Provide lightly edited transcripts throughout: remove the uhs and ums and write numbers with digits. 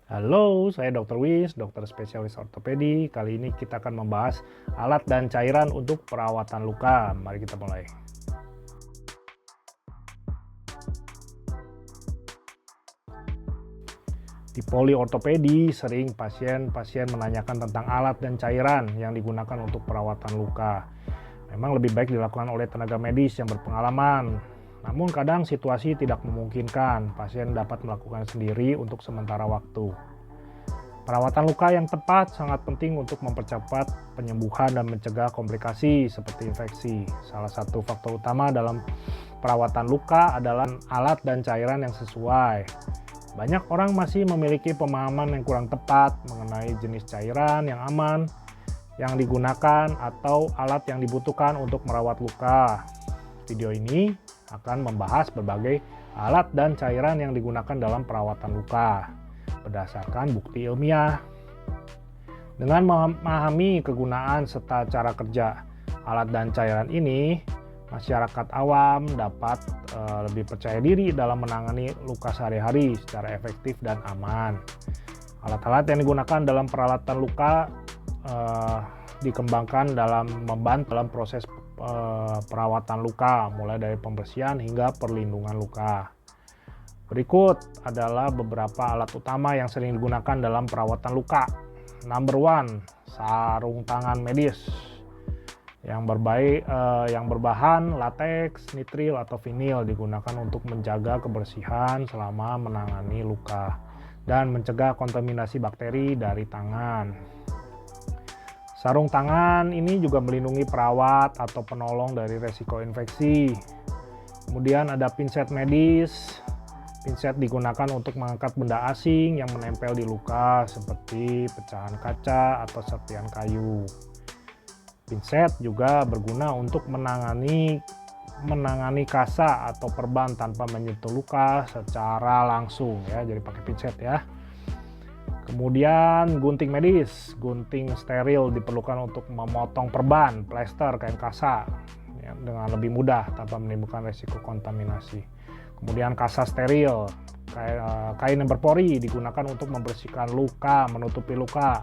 Halo, saya Dr. Wis, dokter spesialis ortopedi. Kali ini kita akan membahas alat dan cairan untuk perawatan luka. Mari kita mulai. Di poliortopedi, sering pasien menanyakan tentang alat dan cairan yang digunakan untuk perawatan luka. Memang lebih baik dilakukan oleh tenaga medis yang berpengalaman. Namun kadang situasi tidak memungkinkan, pasien dapat melakukan sendiri untuk sementara waktu. Perawatan luka yang tepat sangat penting untuk mempercepat penyembuhan dan mencegah komplikasi seperti infeksi. Salah satu faktor utama dalam perawatan luka adalah alat dan cairan yang sesuai. Banyak orang masih memiliki pemahaman yang kurang tepat mengenai jenis cairan yang aman yang digunakan atau alat yang dibutuhkan untuk merawat luka. Video ini akan membahas berbagai alat dan cairan yang digunakan dalam perawatan luka berdasarkan bukti ilmiah. Dengan memahami kegunaan serta cara kerja alat dan cairan ini, masyarakat awam dapat lebih percaya diri dalam menangani luka sehari-hari secara efektif dan aman. Alat-alat yang digunakan dalam peralatan luka dikembangkan dalam membantu dalam proses perawatan luka, mulai dari pembersihan hingga perlindungan luka. Berikut adalah beberapa alat utama yang sering digunakan dalam perawatan luka. Number 1, sarung tangan medis yang berbahan lateks, nitril atau vinil digunakan untuk menjaga kebersihan selama menangani luka dan mencegah kontaminasi bakteri dari tangan. Sarung tangan ini juga melindungi perawat atau penolong dari resiko infeksi. Kemudian ada pinset medis. Pinset digunakan untuk mengangkat benda asing yang menempel di luka seperti pecahan kaca atau serpihan kayu. Pinset juga berguna untuk menangani kasa atau perban tanpa menyentuh luka secara langsung ya. Jadi pakai pinset ya. Kemudian gunting medis, gunting steril diperlukan untuk memotong perban, plester, kain kasa ya, dengan lebih mudah tanpa menimbulkan resiko kontaminasi. Kemudian kasa steril, kain yang berpori digunakan untuk membersihkan luka, menutupi luka,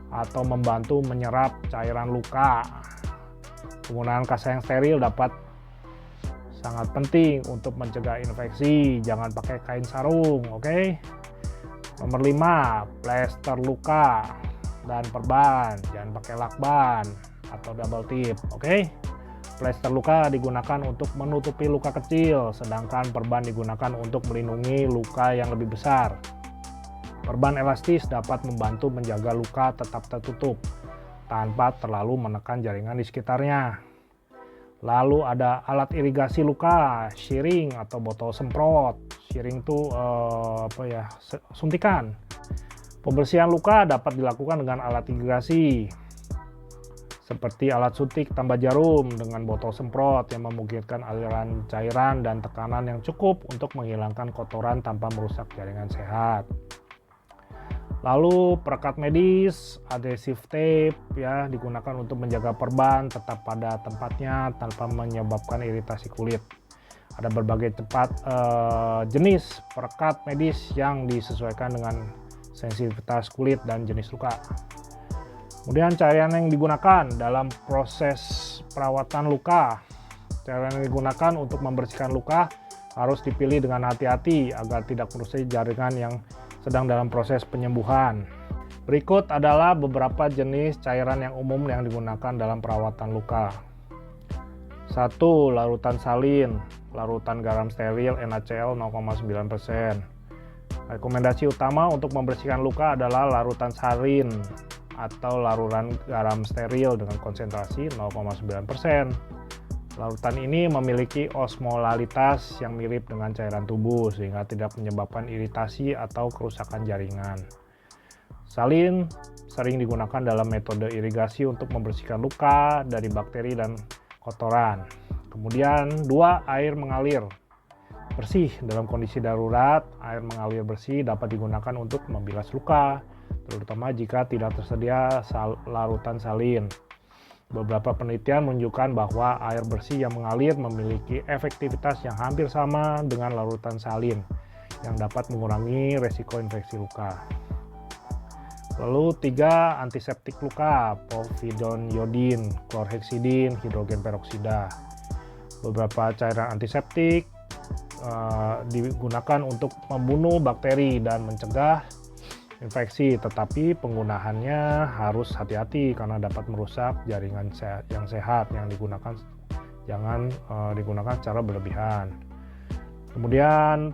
atau membantu menyerap cairan luka. Penggunaan kasa yang steril dapat sangat penting untuk mencegah infeksi. Jangan pakai kain sarung, oke? Nomor 5, plester luka dan perban. Jangan pakai lakban atau double tip, oke? Plester luka digunakan untuk menutupi luka kecil, sedangkan perban digunakan untuk melindungi luka yang lebih besar. Perban elastis dapat membantu menjaga luka tetap tertutup tanpa terlalu menekan jaringan di sekitarnya. Lalu ada alat irigasi luka, shearing atau botol semprot. Shearing itu suntikan. Pembersihan luka dapat dilakukan dengan alat irigasi seperti alat suntik tambah jarum dengan botol semprot yang memungkinkan aliran cairan dan tekanan yang cukup untuk menghilangkan kotoran tanpa merusak jaringan sehat. Lalu perekat medis, adhesive tape ya digunakan untuk menjaga perban tetap pada tempatnya tanpa menyebabkan iritasi kulit. Ada berbagai jenis perekat medis yang disesuaikan dengan sensitivitas kulit dan jenis luka. Kemudian cairan yang digunakan dalam proses perawatan luka. Cairan yang digunakan untuk membersihkan luka harus dipilih dengan hati-hati agar tidak merusak jaringan yang sedang dalam proses penyembuhan. Berikut adalah beberapa jenis cairan yang umum yang digunakan dalam perawatan luka. 1. Larutan salin, larutan garam steril NaCl 0,9%. Rekomendasi utama untuk membersihkan luka adalah larutan salin atau larutan garam steril dengan konsentrasi 0,9%. Larutan ini memiliki osmolalitas yang mirip dengan cairan tubuh sehingga tidak menyebabkan iritasi atau kerusakan jaringan. Salin sering digunakan dalam metode irigasi untuk membersihkan luka dari bakteri dan kotoran. Kemudian 2. Air mengalir bersih. Dalam kondisi darurat, air mengalir bersih dapat digunakan untuk membilas luka, terutama jika tidak tersedia larutan salin. Beberapa penelitian menunjukkan bahwa air bersih yang mengalir memiliki efektivitas yang hampir sama dengan larutan salin yang dapat mengurangi resiko infeksi luka. Lalu 3, antiseptik luka, povidone iodin, klorheksidin, hidrogen peroksida. Beberapa cairan antiseptik digunakan untuk membunuh bakteri dan mencegah infeksi, tetapi penggunaannya harus hati-hati karena dapat merusak jaringan yang sehat. Yang digunakan jangan digunakan secara berlebihan. Kemudian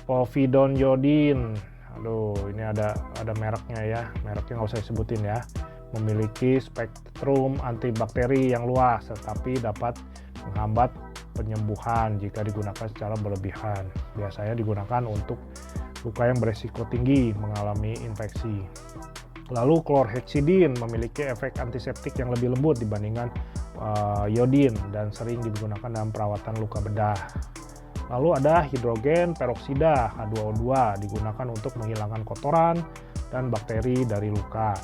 povidone iodin, aduh ini ada mereknya ya, mereknya nggak usah disebutin ya. Memiliki spektrum antibakteri yang luas, tetapi dapat menghambat penyembuhan jika digunakan secara berlebihan. Biasanya digunakan untuk luka yang beresiko tinggi mengalami infeksi. Lalu klorheksidin memiliki efek antiseptik yang lebih lembut dibandingkan iodin dan sering digunakan dalam perawatan luka bedah. Lalu ada hidrogen peroksida H2O2 digunakan untuk menghilangkan kotoran dan bakteri dari luka.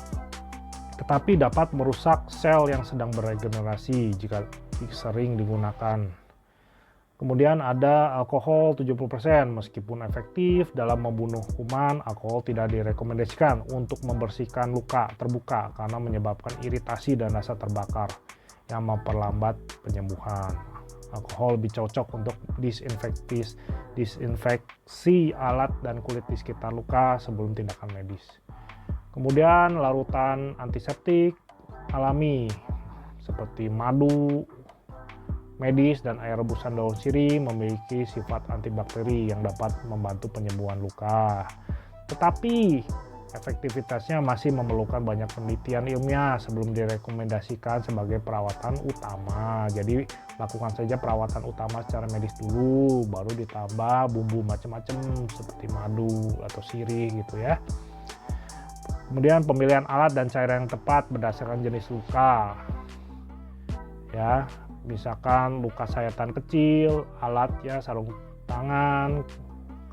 Tetapi dapat merusak sel yang sedang beregenerasi jika sering digunakan. Kemudian ada alkohol 70%, meskipun efektif dalam membunuh kuman, alkohol tidak direkomendasikan untuk membersihkan luka terbuka karena menyebabkan iritasi dan rasa terbakar yang memperlambat penyembuhan. Alkohol lebih cocok untuk disinfeksi alat dan kulit di sekitar luka sebelum tindakan medis. Kemudian larutan antiseptik alami seperti madu medis dan air rebusan daun sirih memiliki sifat antibakteri yang dapat membantu penyembuhan luka. Tetapi efektivitasnya masih memerlukan banyak penelitian ilmiah sebelum direkomendasikan sebagai perawatan utama. Jadi lakukan saja perawatan utama secara medis dulu, baru ditambah bumbu macam-macam seperti madu atau sirih gitu ya. Kemudian pemilihan alat dan cairan yang tepat berdasarkan jenis luka. Ya, misalkan luka sayatan kecil, alat ya sarung tangan,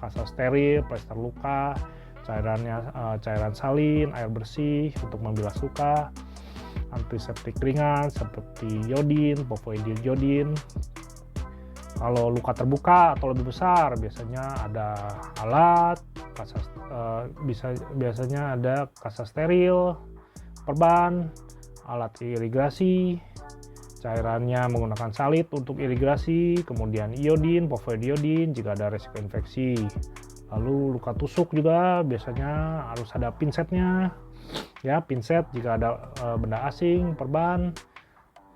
kasa steril, plester luka, cairan salin, air bersih untuk membilas luka, antiseptik ringan seperti iodin, povidone iodin. Kalau luka terbuka atau lebih besar, biasanya ada alat, biasanya ada kasa steril, perban, alat irigasi, cairannya menggunakan salit untuk irigasi, kemudian iodin, povidone iodin jika ada resiko infeksi. Lalu luka tusuk juga biasanya harus ada pinsetnya, ya pinset jika ada benda asing, perban,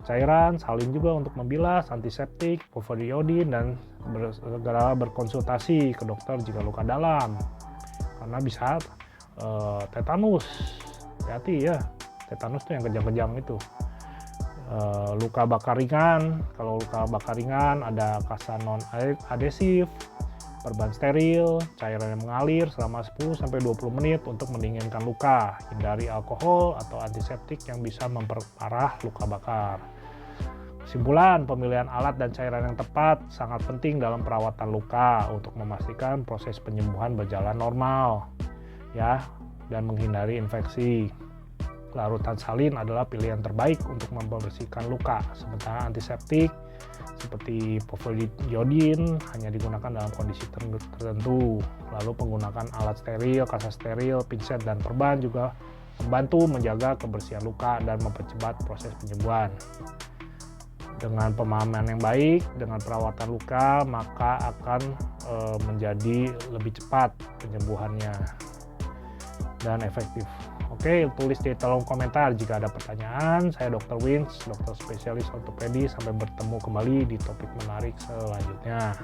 cairan, salin juga untuk membilas, antiseptik, povidone iodin, dan segera berkonsultasi ke dokter jika luka dalam, karena bisa tetanus. Hati-hati ya, tetanus tuh yang kejang-kejang itu. Luka bakar ringan, kalau luka bakar ringan ada kasa non adesif, perban steril, cairan yang mengalir selama 10-20 menit untuk mendinginkan luka. Hindari alkohol atau antiseptik yang bisa memperparah luka bakar. Kesimpulan, pemilihan alat dan cairan yang tepat sangat penting dalam perawatan luka untuk memastikan proses penyembuhan berjalan normal ya, dan menghindari infeksi. Larutan salin adalah pilihan terbaik untuk membersihkan luka, sementara antiseptik seperti povidone iodin hanya digunakan dalam kondisi tertentu. Lalu penggunaan alat steril, kasa steril, pinset, dan perban juga membantu menjaga kebersihan luka dan mempercepat proses penyembuhan. Dengan pemahaman yang baik, dengan perawatan luka, maka akan menjadi lebih cepat penyembuhannya dan efektif. Oke, tulis di kolom komentar jika ada pertanyaan. Saya Dr. Wins, dokter spesialis ortopedi. Sampai bertemu kembali di topik menarik selanjutnya.